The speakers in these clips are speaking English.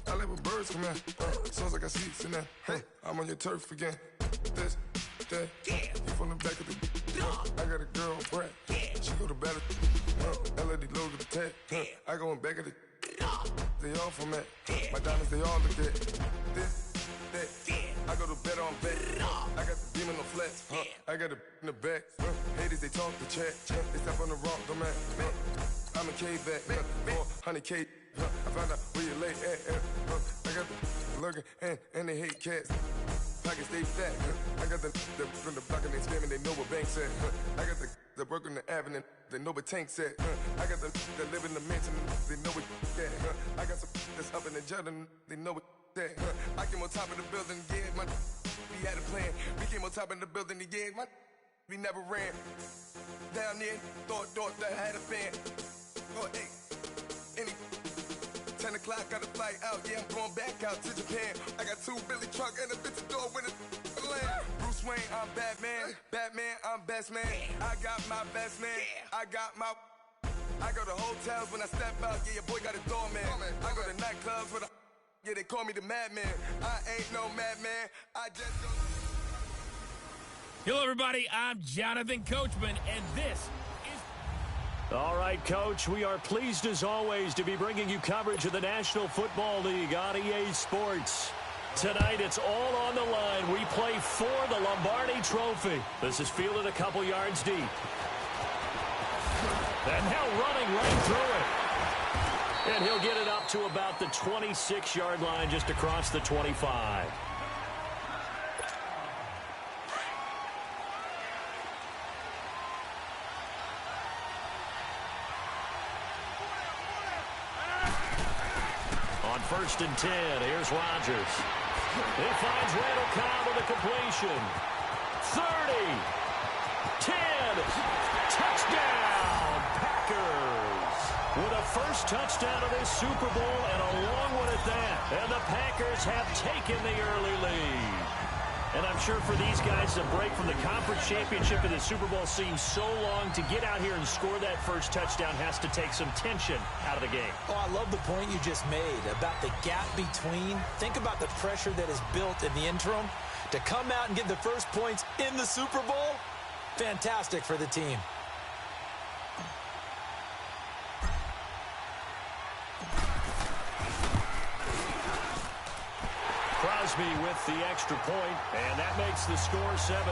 I like when birds come in. Sounds like I see seats in there. Hey, I'm on your turf again. This, that, you from the back of the. I got a girl, Brad. She go to battle. LED logo the tag. I go in back of the. They all from that. My diamonds, they all look at. This, that. I go to bed on back. I got the demon on flats. I got it in the back. Haters, they talk the chat. They step on the rock, the man. I'm a cave back. 400K. I found out where you lay at. I got the lurking and they hate cats. Pockets stay fat. I got the from the block and they scamming, they know what banks at. I got the work on the avenue, they know what tanks at. I got the that live in the mansion, they know what that. I got some that's up in the Jordan, they know what that. I came on top of the building, yeah, my we had a plan. We came on top of the building, yeah, my we never ran. Down there, thought that I had a fan. Oh, hey, any 10 o'clock, got a flight out, yeah, I'm going back out to Japan. I got 2 Billy truck and a bitch door with a land. Bruce Wayne, I'm Batman. Batman, I'm best man. I got my best man. I got my. I go to hotels when I step out, yeah, your boy got a doorman. I go to nightclubs with a. Yeah, they call me the madman. I ain't no madman. I just go. Hello, everybody. I'm Jonathan Coachman, and this is... All right, Coach, we are pleased as always to be bringing you coverage of the National Football League on EA Sports. Tonight, it's all on the line. We play for the Lombardi Trophy. This is fielded a couple yards deep. And now running right through it. And he'll get it up to about the 26-yard line just across the 25. First and 10. Here's Rodgers. He finds Randall Cobb with a completion. 30. 10. Touchdown, Packers. With a first touchdown of this Super Bowl and a long one at that. And the Packers have taken the early lead. And I'm sure for these guys, a break from the conference championship and the Super Bowl seems so long. To get out here and score that first touchdown has to take some tension out of the game. Oh, I love the point you just made about the gap between. Think about the pressure that is built in the interim. To come out and get the first points in the Super Bowl, fantastic for the team. Crosby with the extra point, and that makes the score 7-0.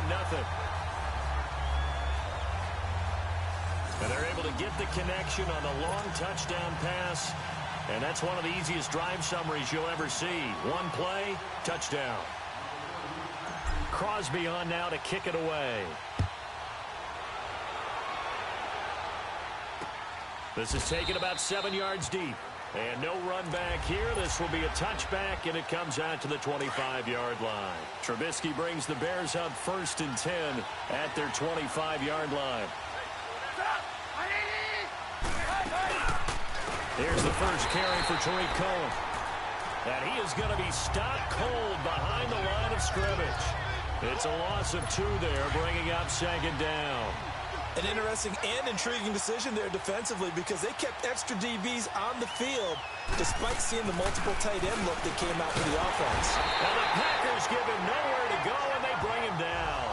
And they're able to get the connection on the long touchdown pass, and that's one of the easiest drive summaries you'll ever see. One play, touchdown. Crosby on now to kick it away. This is taken about 7 yards deep. And no run back here. This will be a touchback, and it comes out to the 25-yard line. Trubisky brings the Bears up first and 10 at their 25-yard line. Here's the first carry for Tariq Cohen. And he is going to be stopped cold behind the line of scrimmage. It's a loss of 2 there, bringing up second down. An interesting and intriguing decision there defensively because they kept extra DBs on the field despite seeing the multiple tight end look that came out for the offense. And the Packers give him nowhere to go, and they bring him down.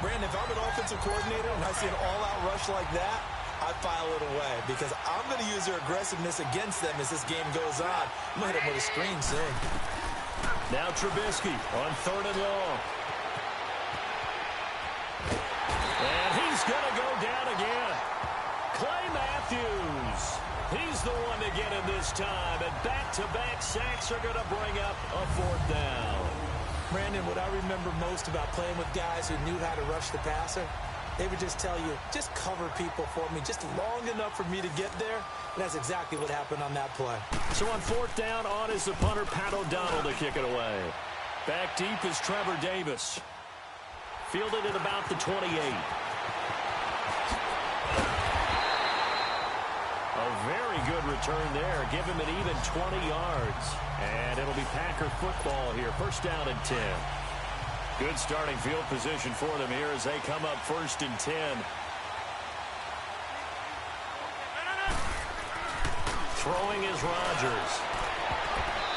Brandon, if I'm an offensive coordinator and I see an all-out rush like that, I file it away because I'm going to use their aggressiveness against them as this game goes on. I'm going to hit them with a screen soon. Now Trubisky on 3rd and long. And he's going to go down again. Clay Matthews. He's the one to get him this time. And back-to-back sacks are going to bring up a 4th down. Brandon, what I remember most about playing with guys who knew how to rush the passer, they would just tell you, just cover people for me, just long enough for me to get there. And that's exactly what happened on that play. So on 4th down, on is the punter, Pat O'Donnell, to kick it away. Back deep is Trevor Davis. Fielded at about the 28. A very good return there. Give him an even 20 yards. And it'll be Packer football here. First down and 10. Good starting field position for them here as they come up 1st and 10. Throwing is Rodgers.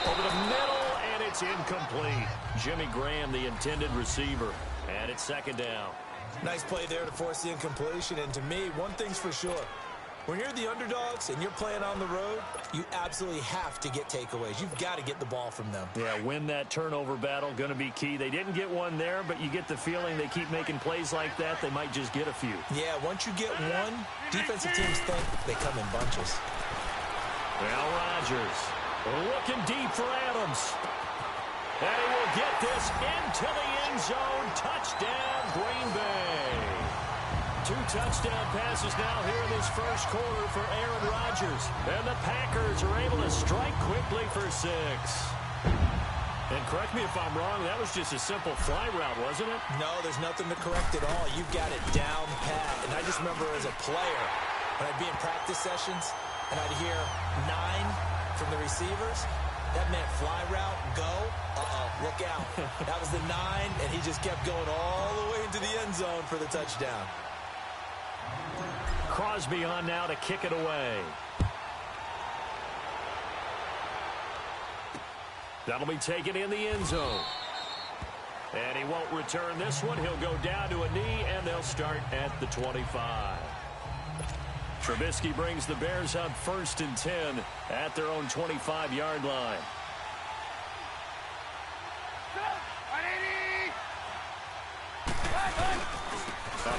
Over the middle, and it's incomplete. Jimmy Graham, the intended receiver. And it's 2nd down. Nice play there to force the incompletion. And to me, one thing's for sure. When you're the underdogs and you're playing on the road, you absolutely have to get takeaways. You've got to get the ball from them. Yeah, win that turnover battle, going to be key. They didn't get one there, but you get the feeling they keep making plays like that, they might just get a few. Yeah, once you get one, defensive teams think they come in bunches. Now Rodgers looking deep for Adams. And he will get this into the end zone. Touchdown, Green Bay. 2 touchdown passes now here in this first quarter for Aaron Rodgers. And the Packers are able to strike quickly for 6. And correct me if I'm wrong, that was just a simple fly route, wasn't it? No, there's nothing to correct at all. You've got it down pat. And I just remember as a player, when I'd be in practice sessions, and I'd hear 9 from the receivers, that meant fly route, go, look out. That was the 9, and he just kept going all the way into the end zone for the touchdown. Crosby on now to kick it away. That'll be taken in the end zone. And he won't return this one. He'll go down to a knee, and they'll start at the 25. Trubisky brings the Bears up 1st and 10 at their own 25-yard line.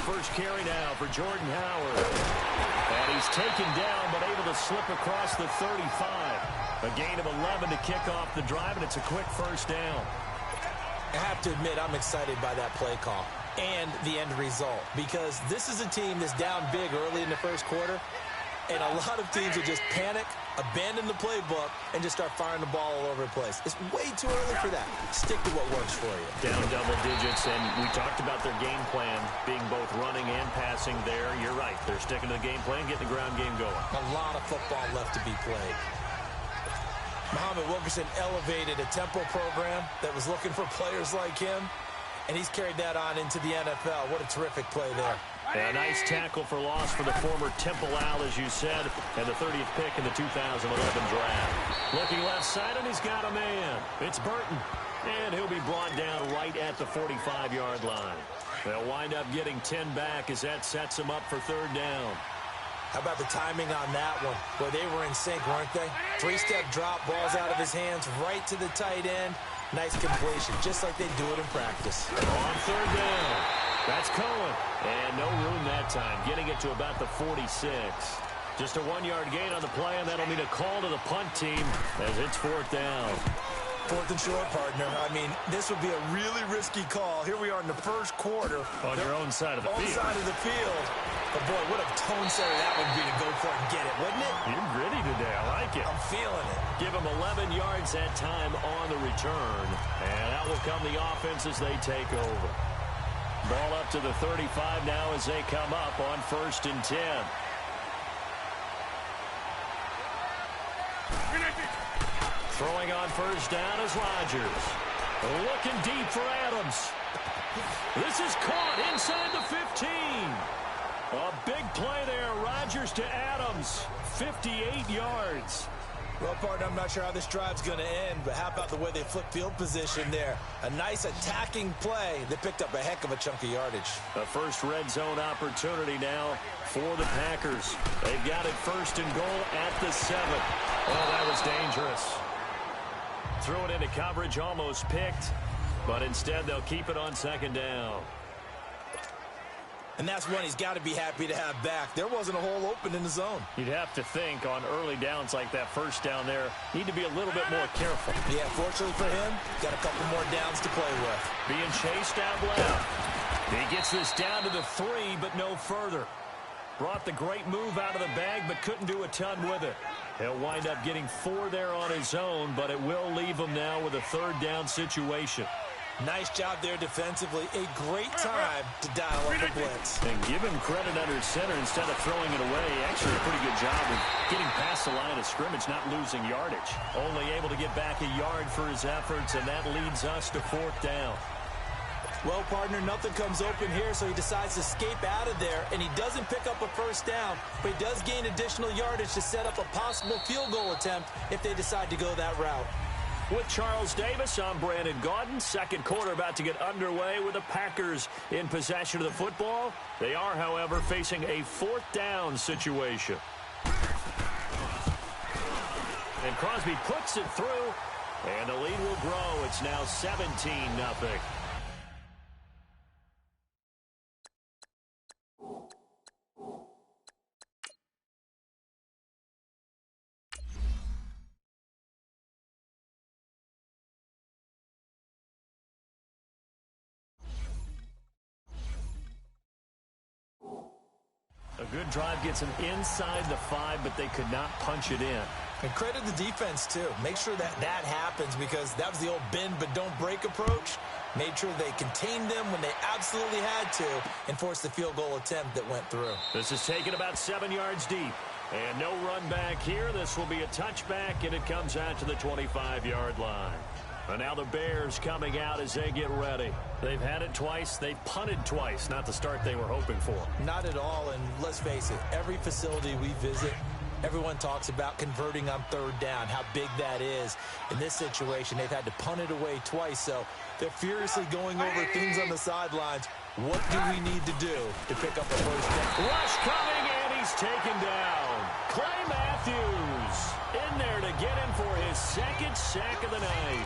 First carry now for Jordan Howard. And he's taken down but able to slip across the 35. A gain of 11 to kick off the drive, and it's a quick first down. I have to admit I'm excited by that play call and the end result, because this is a team that's down big early in the first quarter, and a lot of teams will just panic, abandon the playbook, and just start firing the ball all over the place. It's way too early for that. Stick to what works for you. Down double digits, and we talked about their game plan being both running and passing there. You're right. They're sticking to the game plan, getting the ground game going. A lot of football left to be played. Muhammad Wilkerson elevated a tempo program that was looking for players like him, and he's carried that on into the NFL. What a terrific play there. A nice tackle for loss for the former Temple Owl, as you said, and the 30th pick in the 2011 draft. Looking left side, and he's got a man. It's Burton, and he'll be brought down right at the 45-yard line. They'll wind up getting 10 back as that sets them up for 3rd down. How about the timing on that one? Boy, they were in sync, weren't they? 3-step drop, balls out of his hands, right to the tight end. Nice completion, just like they do it in practice. On 3rd down. That's Cohen. And no room that time, getting it to about the 46. Just a 1-yard gain on the play, and that'll mean a call to the punt team as it's 4th down. 4th and short, partner. I mean, this would be a really risky call. Here we are in the first quarter. On your own side of the field. Own side of the field. But, boy, what a tone setter that would be to go for it and get it, wouldn't it? You're gritty today. I like it. I'm feeling it. Give them 11 yards that time on the return. And out will come the offense as they take over. Ball up to the 35 now as they come up on 1st and 10. Throwing on 1st down is Rodgers. Looking deep for Adams. This is caught inside the 15. A big play there. Rodgers to Adams. 58 yards. Well, partner, I'm not sure how this drive's going to end, but how about the way they flip field position there? A nice attacking play that picked up a heck of a chunk of yardage. The first red zone opportunity now for the Packers. They've got it 1st and goal at the 7. Oh, that was dangerous. Threw it into coverage, almost picked, but instead they'll keep it on 2nd down. And that's one he's got to be happy to have back. There wasn't a hole open in the zone. You'd have to think on early downs like that 1st down there, need to be a little bit more careful. Yeah, fortunately for him, got a couple more downs to play with. Being chased out left. He gets this down to the 3, but no further. Brought the great move out of the bag, but couldn't do a ton with it. He'll wind up getting 4 there on his own, but it will leave him now with a 3rd down situation. Nice job there defensively. A great time to dial up a blitz. And give him credit under center instead of throwing it away. Actually, a pretty good job of getting past the line of scrimmage, not losing yardage. Only able to get back a yard for his efforts, and that leads us to 4th down. Well, partner, nothing comes open here, so he decides to escape out of there, and he doesn't pick up a first down, but he does gain additional yardage to set up a possible field goal attempt if they decide to go that route. With Charles Davis, I'm Brandon Gaudin. Second quarter about to get underway with the Packers in possession of the football. They are, however, facing a fourth down situation. And Crosby puts it through, and the lead will grow. It's now 17-0. A good drive gets them inside the 5, but they could not punch it in. And credit the defense, too. Make sure that happens because that was the old bend but don't break approach. Made sure they contained them when they absolutely had to and forced the field goal attempt that went through. This is taken about 7 yards deep. And no run back here. This will be a touchback, and it comes out to the 25-yard line. And now the Bears coming out as they get ready. They've had it twice. They've punted twice. Not the start they were hoping for. Not at all, and let's face it, every facility we visit, everyone talks about converting on third down, how big that is. In this situation, they've had to punt it away twice, so they're furiously going over things on the sidelines. What do we need to do to pick up a first down? Rush coming, and he's taken down. Clay Matthews in there to get him for his second sack of the night.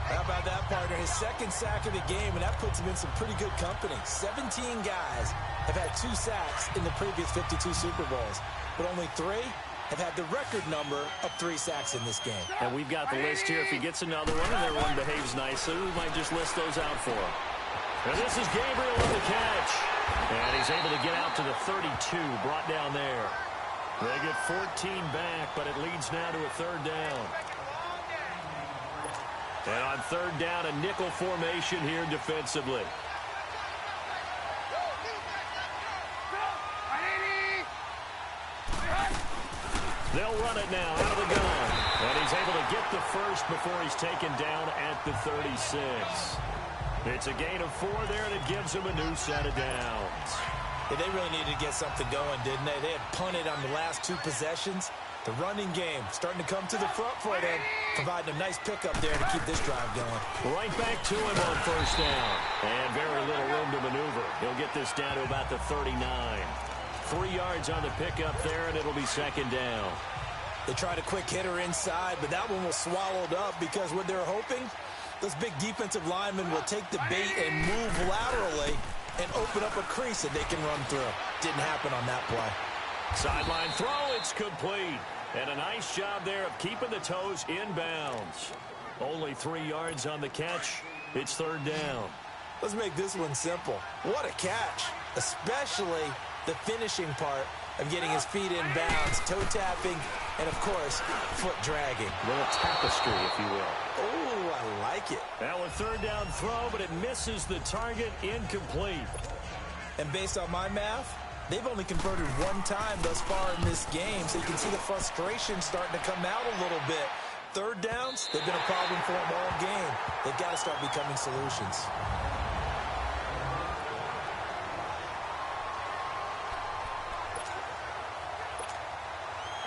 How about that, partner? His second sack of the game, and that puts him in some pretty good company. 17 guys have had 2 sacks in the previous 52 Super Bowls, but only 3 have had the record number of 3 sacks in this game. And we've got the list here. If he gets another one and everyone behaves nicely, we might just list those out for him. And this is Gabriel with the catch. And he's able to get out to the 32, brought down there. They get 14 back, but it leads now to a third down. And on third down, a nickel formation here defensively. They'll run it now out of the gun. And he's able to get the first before he's taken down at the 36. It's a gain of 4 there, and it gives him a new set of downs. Yeah, they really needed to get something going, didn't they? They had punted on the last 2 possessions. The running game starting to come to the front for them, providing a nice pickup there to keep this drive going. Right back to him on first down. And very little room to maneuver. He'll get this down to about the 39. 3 yards on the pickup there, and it'll be second down. They tried a quick hitter inside, but that one was swallowed up because what they're hoping, those big defensive linemen will take the bait and move laterally and open up a crease that they can run through. Didn't happen on that play. Sideline throw, it's complete. And a nice job there of keeping the toes in bounds. Only 3 yards on the catch. It's third down. Let's make this one simple. What a catch, especially the finishing part of getting his feet in bounds, toe tapping, and, of course, foot dragging. A little tapestry, if you will. Oh, I like it. Now a third down throw, but it misses the target, incomplete. And based on my math, they've only converted 1 time thus far in this game, so you can see the frustration starting to come out a little bit. Third downs, they've been a problem for them all game. They've got to start becoming solutions.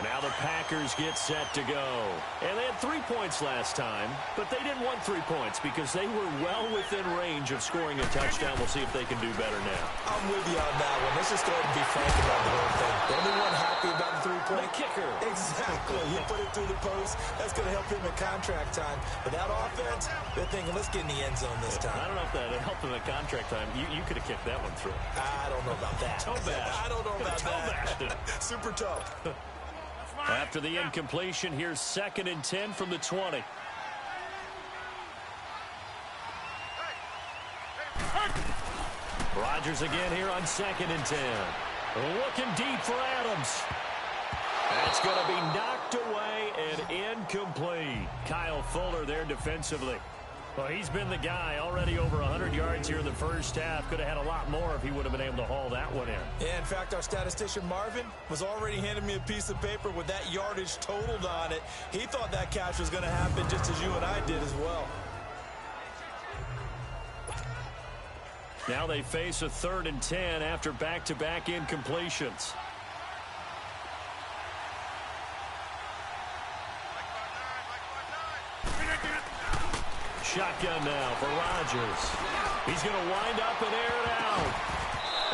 Now the Packers get set to go. And they had 3 points last time, but they didn't want 3 points because they were well within range of scoring a touchdown. We'll see if they can do better now. I'm with you on that one. Let's just go ahead and be frank about the whole thing. The only one happy about the 3-point kicker. Exactly. You put it through the post. That's going to help him in contract time. But that offense, they're thinking, let's get in the end zone this time. I don't know if that helped him in contract time. You could have kicked that one through. I don't know about that. Toe bash. I don't know about that. Super tough. After the incompletion, here's 2nd and 10 from the 20. Rodgers again here on 2nd and 10. Looking deep for Adams. That's going to be knocked away and incomplete. Kyle Fuller there defensively. Well, he's been the guy already over 100 yards here in the first half. Could have had a lot more if he would have been able to haul that one in. Yeah, in fact, our statistician Marvin was already handing me a piece of paper with that yardage totaled on it. He thought that catch was going to happen just as you and I did as well. Now they face a 3rd and 10 after back-to-back incompletions. Shotgun now for Rodgers. He's going to wind up and air it out.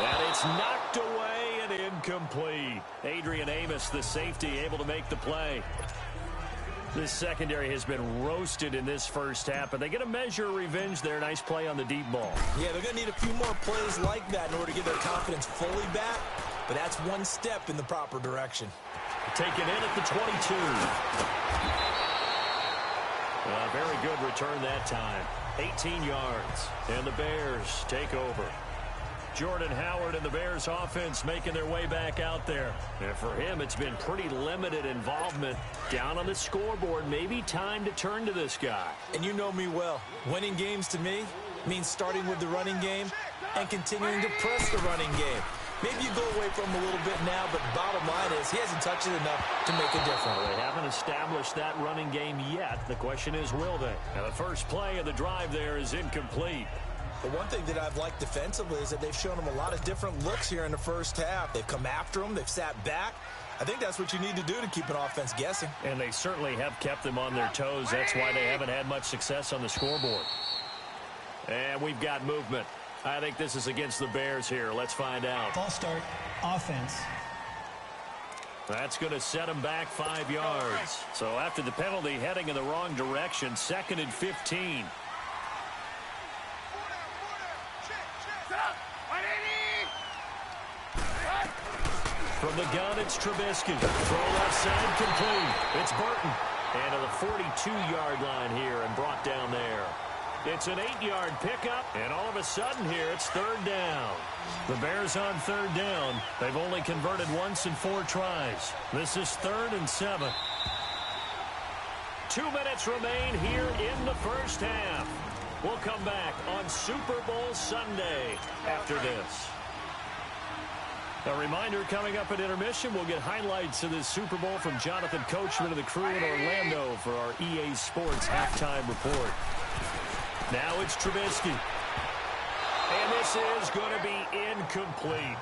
And it's knocked away and incomplete. Adrian Amos, the safety, able to make the play. This secondary has been roasted in this first half, but they get a measure of revenge there. Nice play on the deep ball. Yeah, they're going to need a few more plays like that in order to get their confidence fully back, but that's one step in the proper direction. Taken in at the 22. A very good return that time. 18 yards, and the Bears take over. Jordan Howard and the Bears offense making their way back out there. And for him, it's been pretty limited involvement. Down on the scoreboard, maybe time to turn to this guy. And you know me well. Winning games to me means starting with the running game and continuing to press the running game. Maybe you go away from him a little bit now, but bottom line is he hasn't touched it enough to make a difference. They haven't established that running game yet. The question is, will they? Now, the first play of the drive there is incomplete. The one thing that I've liked defensively is that they've shown him a lot of different looks here in the first half. They've come after him. They've sat back. I think that's what you need to do to keep an offense guessing. And they certainly have kept them on their toes. That's why they haven't had much success on the scoreboard. And we've got movement. I think this is against the Bears here. Let's find out. Ball start, offense. That's going to set them back 5 yards. So after the penalty, heading in the wrong direction, 2nd and 15. From the gun, it's Trubisky. Throw left side, complete. It's Burton. And to the 42-yard line here and brought down there. It's an 8-yard pickup, and all of a sudden here, it's 3rd down. The Bears on 3rd down. They've only converted once in 4 tries. This is 3rd and 7. 2 minutes remain here in the first half. We'll come back on Super Bowl Sunday after this. A reminder, coming up at intermission, we'll get highlights of this Super Bowl from Jonathan Coachman and the crew in Orlando for our EA Sports halftime report. Now it's Trubisky. And this is going to be incomplete.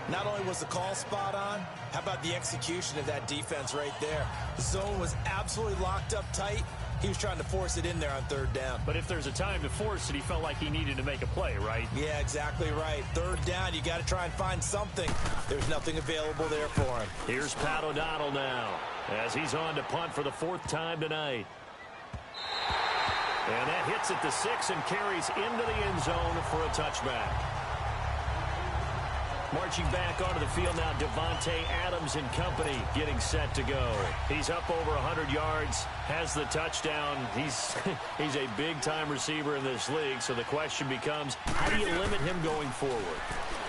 Not only was the call spot on, how about the execution of that defense right there? The zone was absolutely locked up tight. He was trying to force it in there on 3rd down. But if there's a time to force it, he felt like he needed to make a play, right? Yeah, exactly right. 3rd down, you got to try and find something. There's nothing available there for him. Here's Pat O'Donnell now as he's on to punt for the 4th time tonight. And that hits at the 6 and carries into the end zone for a touchback. Marching back onto the field now, Devontae Adams and company getting set to go. He's up over 100 yards, has the touchdown. He's a big-time receiver in this league, so the question becomes, how do you limit him going forward?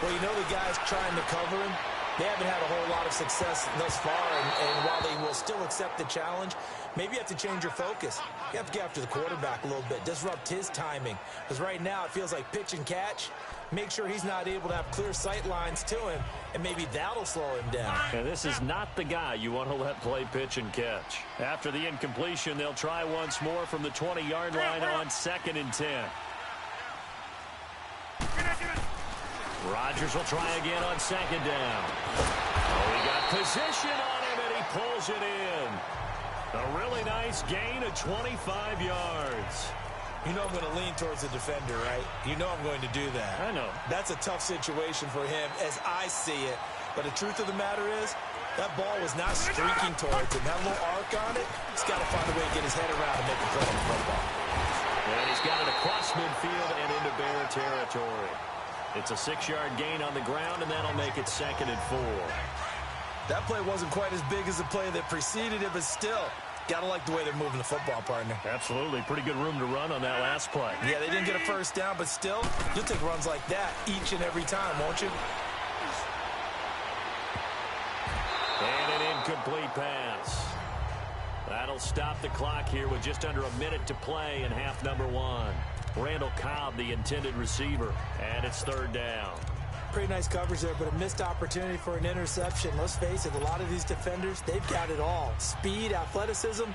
Well, you know the guys trying to cover him, they haven't had a whole lot of success thus far, and while they will still accept the challenge, maybe you have to change your focus. You have to get after the quarterback a little bit, disrupt his timing, because right now it feels like pitch and catch. Make sure he's not able to have clear sight lines to him, and maybe that'll slow him down. And this is not the guy you want to let play pitch and catch. After the incompletion, they'll try once more from the 20-yard line on 2nd and 10. Rodgers will try again on 2nd down. Oh, he got position on him, and he pulls it in. A really nice gain of 25 yards. You know I'm going to lean towards the defender, right? You know I'm going to do that. I know. That's a tough situation for him as I see it. But the truth of the matter is, that ball was not streaking towards him. That little arc on it, he's got to find a way to get his head around and make a play on the football. And he's got it across midfield and into Bear territory. It's a 6-yard gain on the ground, and that'll make it 2nd and 4. That play wasn't quite as big as the play that preceded it, but still, got to like the way they're moving the football, partner. Absolutely. Pretty good room to run on that last play. Yeah, they didn't get a first down, but still, you'll take runs like that each and every time, won't you? And an incomplete pass. That'll stop the clock here with just under a minute to play in half number 1. Randall Cobb, the intended receiver, and it's 3rd down. Pretty nice coverage there, but a missed opportunity for an interception. Let's face it, a lot of these defenders, they've got it all. Speed, athleticism,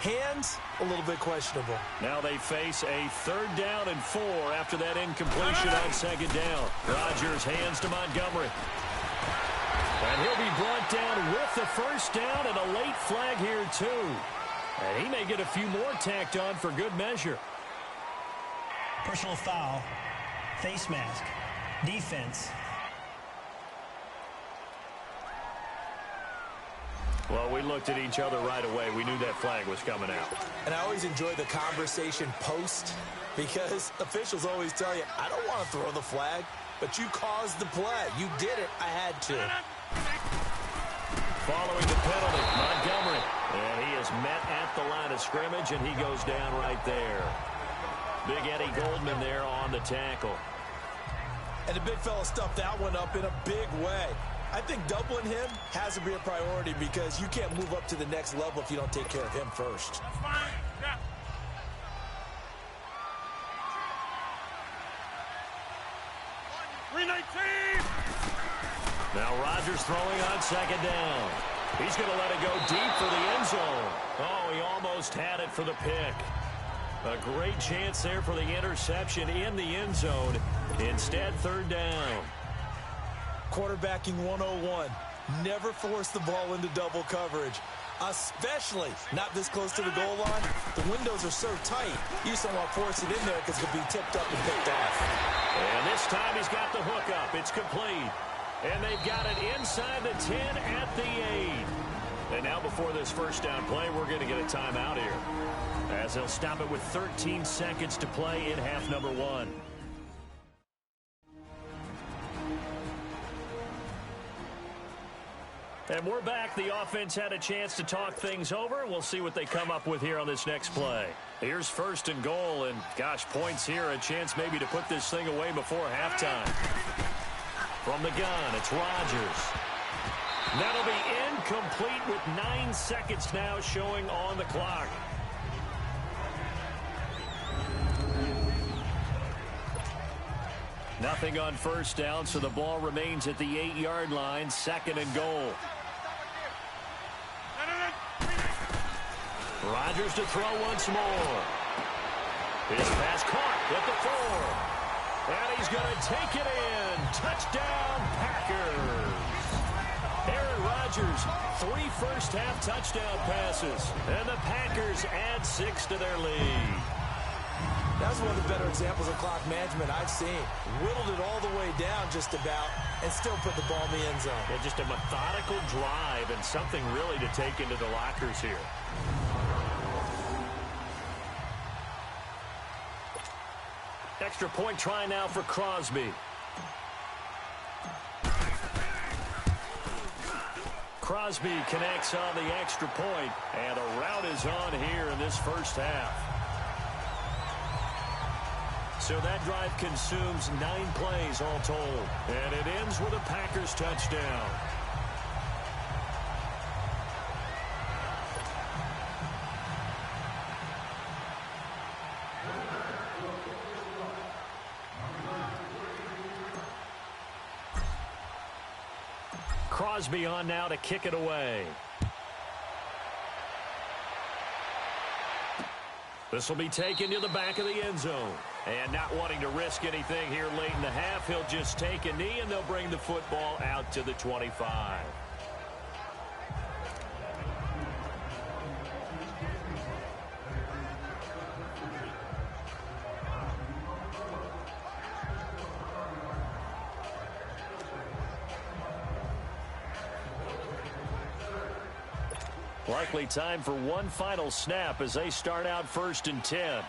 Hands, a little bit questionable. Now they face a 3rd down and 4 after that incompletion on 2nd down. Rodgers hands to Montgomery. And he'll be brought down with the 1st down and a late flag here too. And he may get a few more tacked on for good measure. Personal foul, face mask, defense. Well, we looked at each other right away. We knew that flag was coming out. And I always enjoy the conversation post because officials always tell you, I don't want to throw the flag, but you caused the play. You did it. I had to. Following the penalty, Montgomery. And he is met at the line of scrimmage, and he goes down right there. Big Eddie Goldman there on the tackle. And the big fella stuffed that one up in a big way. I think doubling him has to be a priority because you can't move up to the next level if you don't take care of him first. That's fine. Yeah. Now Rodgers throwing on 2nd down. He's going to let it go deep for the end zone. Oh, he almost had it for the pick. A great chance there for the interception in the end zone. Instead, 3rd down. Quarterbacking 101. Never force the ball into double coverage, especially not this close to the goal line. The windows are so tight, you just don't want to force it in there because it could be tipped up and picked off. And this time he's got the hook up. It's complete. And they've got it inside the 10 at the 8. And now before this 1st down play, we're going to get a timeout here, as they'll stop it with 13 seconds to play in half number 1. And we're back. The offense had a chance to talk things over. We'll see what they come up with here on this next play. Here's 1st and goal, and gosh, points here, a chance maybe to put this thing away before halftime. From the gun, it's Rodgers. That'll be incomplete with 9 seconds now showing on the clock. Nothing on 1st down, so the ball remains at the 8-yard line, 2nd and goal. Rodgers to throw once more. His pass caught at the 4. And he's going to take it in. Touchdown, Packers. Aaron Rodgers, 3 first-half touchdown passes. And the Packers add 6 to their lead. That's one of the better examples of clock management I've seen. Whittled it all the way down just about and still put the ball in the end zone. Yeah, just a methodical drive and something really to take into the lockers here. Extra point try now for Crosby. Crosby connects on the extra point, and a rout is on here in this 1st half. So that drive consumes 9 plays all told, and it ends with a Packers touchdown. Crosby on now to kick it away. This will be taken to the back of the end zone. And not wanting to risk anything here late in the half, he'll just take a knee and they'll bring the football out to the 25. Likely time for one final snap as they start out 1st and 10.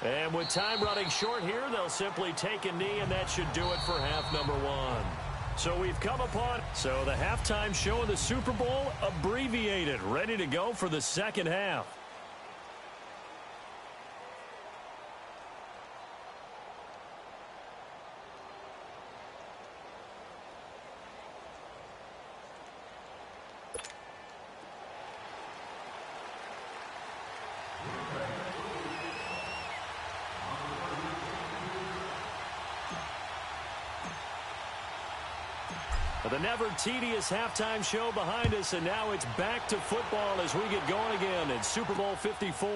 And with time running short here, they'll simply take a knee, and that should do it for half number 1. So we've come upon the halftime show in the Super Bowl abbreviated, ready to go for the 2nd half. The never tedious halftime show behind us, and now it's back to football as we get going again in Super Bowl 54.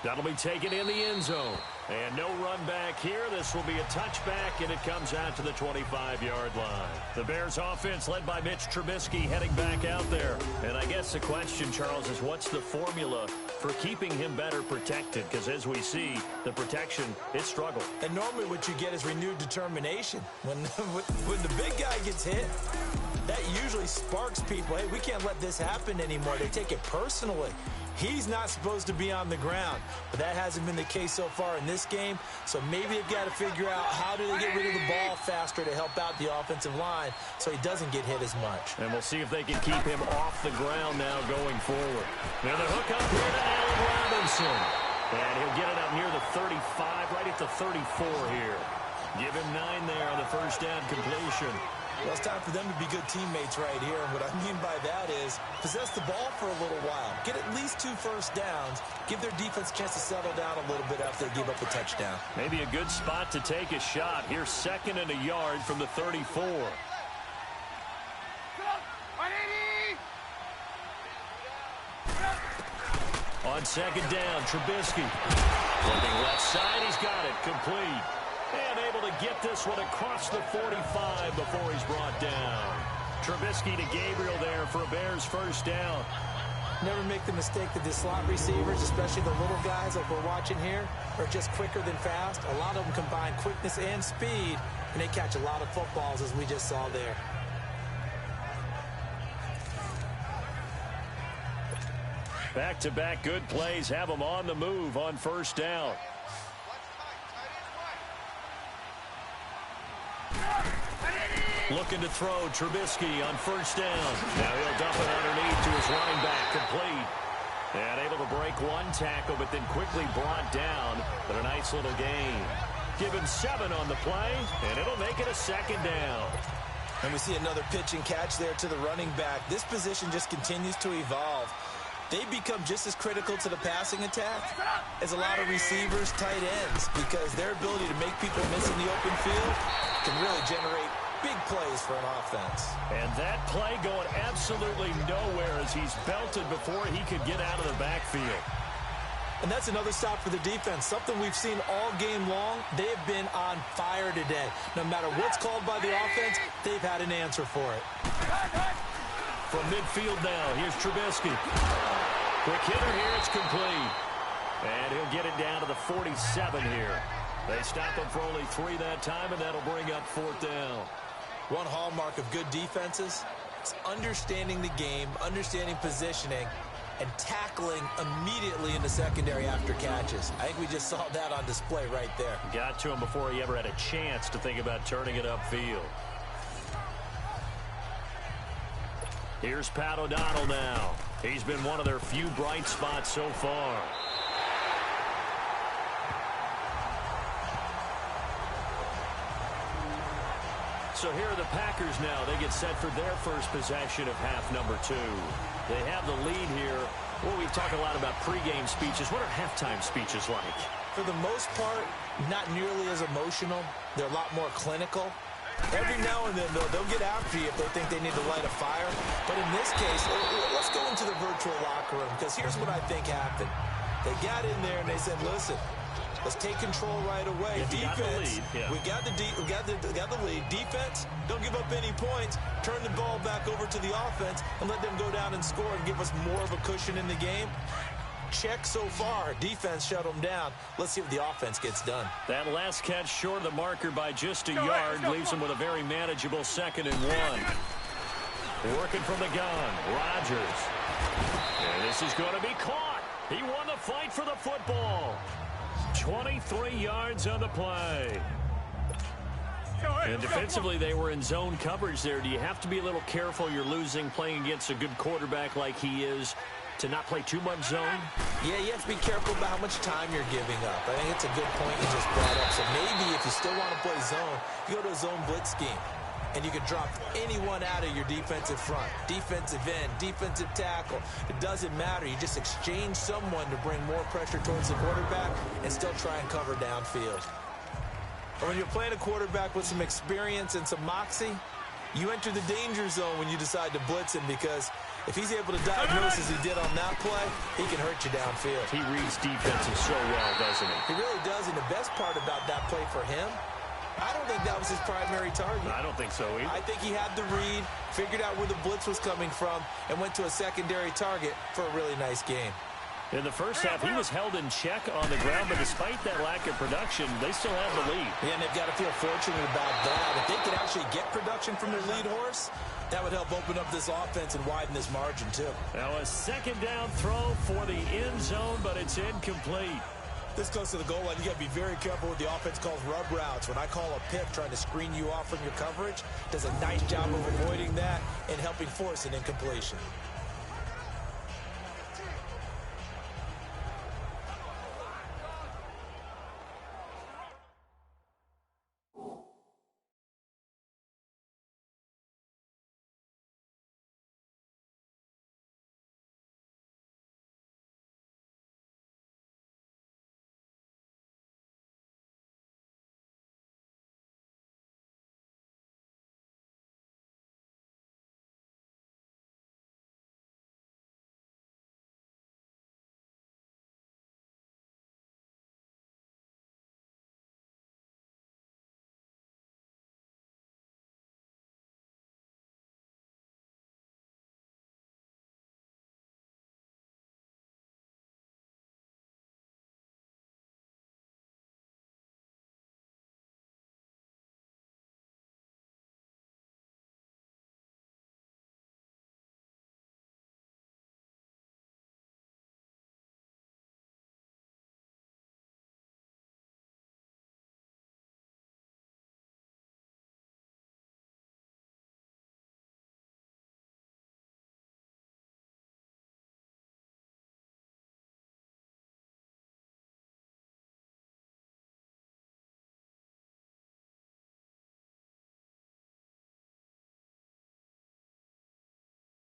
That'll be taken in the end zone. And no run back here. This will be a touchback, and it comes out to the 25-yard line. The Bears offense led by Mitch Trubisky heading back out there. And I guess the question, Charles, is what's the formula for keeping him better protected? Because as we see, the protection, it struggled. And normally what you get is renewed determination. When the big guy gets hit, that usually sparks people. Hey, we can't let this happen anymore. They take it personally. He's not supposed to be on the ground, but that hasn't been the case so far in this game. So maybe they've got to figure out how do they get rid of the ball faster to help out the offensive line so he doesn't get hit as much. And we'll see if they can keep him off the ground now going forward. Now the hook up here to Allen Robinson. And he'll get it up near the 35, right at the 34 here. Give him 9 there on the first down completion. Well, it's time for them to be good teammates right here. And what I mean by that is possess the ball for a little while. Get at least 2 first downs. Give their defense a chance to settle down a little bit after they give up a touchdown. Maybe a good spot to take a shot. Here's 2nd and a yard from the 34. On 2nd down, Trubisky. Looking left side, he's got it. Complete. And able to get this one across the 45 before he's brought down. Trubisky to Gabriel there for a Bears first down. Never make the mistake that the slot receivers, especially the little guys like we're watching here, are just quicker than fast. A lot of them combine quickness and speed, and they catch a lot of footballs, as we just saw there. Back-to-back good plays have them on the move on first down. Looking to throw Trubisky on first down. Now he'll dump it underneath to his running back, complete. And able to break one tackle, but then quickly brought down. But a nice little gain. Give him 7 on the play, and it'll make it a 2nd down. And we see another pitch and catch there to the running back. This position just continues to evolve. They become just as critical to the passing attack as a lot of receivers, tight ends, because their ability to make people miss in the open field can really generate big plays for an offense. And that play going absolutely nowhere as he's belted before he could get out of the backfield. And that's another stop for the defense, something we've seen all game long. They have been on fire today. No matter what's called by the offense, they've had an answer for it. From midfield now, here's Trubisky. Quick hitter here, it's complete. And he'll get it down to the 47 here. They stop him for only 3 that time, and that'll bring up 4th down. One hallmark of good defenses is understanding the game, understanding positioning, and tackling immediately in the secondary after catches. I think we just saw that on display right there. Got to him before he ever had a chance to think about turning it upfield. Here's Pat O'Donnell now. He's been one of their few bright spots so far. So here are the Packers now. They get set for their first possession of half number 2. They have the lead here. Well, we've talked a lot about pregame speeches. What are halftime speeches like? For the most part, not nearly as emotional. They're a lot more clinical. Every now and then, though, they'll get after you if they think they need to light a fire. But in this case, let's go into the virtual locker room, because here's what I think happened. They got in there and they said, listen, let's take control right away. Defense, we got the lead. Defense, don't give up any points. Turn the ball back over to the offense and let them go down and score and give us more of a cushion in the game. Check so far. Defense shut them down. Let's see if the offense gets done. That last catch short of the marker by just a yard leaves them with a very manageable 2nd and 1. Working from the gun, Rodgers. And this is going to be caught. He won the fight for the football. 23 yards on the play. And defensively, they were in zone coverage there. Do you have to be a little careful? You're losing playing against a good quarterback like he is, to not play too much zone? Yeah, you have to be careful about how much time you're giving up. I think it's a good point you just brought up. So maybe if you still want to play zone, you go to a zone blitz scheme. And you can drop anyone out of your defensive front. Defensive end, defensive tackle. It doesn't matter. You just exchange someone to bring more pressure towards the quarterback and still try and cover downfield. But when you're playing a quarterback with some experience and some moxie, You enter the danger zone when you decide to blitz him, because if he's able to diagnose as he did on that play, he can hurt you downfield. He reads defenses so well, doesn't he? He really does, and the best part about that play for him, I don't think that was his primary target. I don't think so either. I think he had the read, figured out where the blitz was coming from, and went to a secondary target for a really nice game. In the first half, he was held in check on the ground, but despite that lack of production, they still have the lead. Yeah, and they've got to feel fortunate about that. If they could actually get production from their lead horse, that would help open up this offense and widen this margin, too. Now a second down throw for the end zone, but it's incomplete. This goes to the goal line. You got to be very careful with the offense calls rub routes. When I call a pick trying to screen you off from your coverage, does a nice job of avoiding that and helping force an incompletion.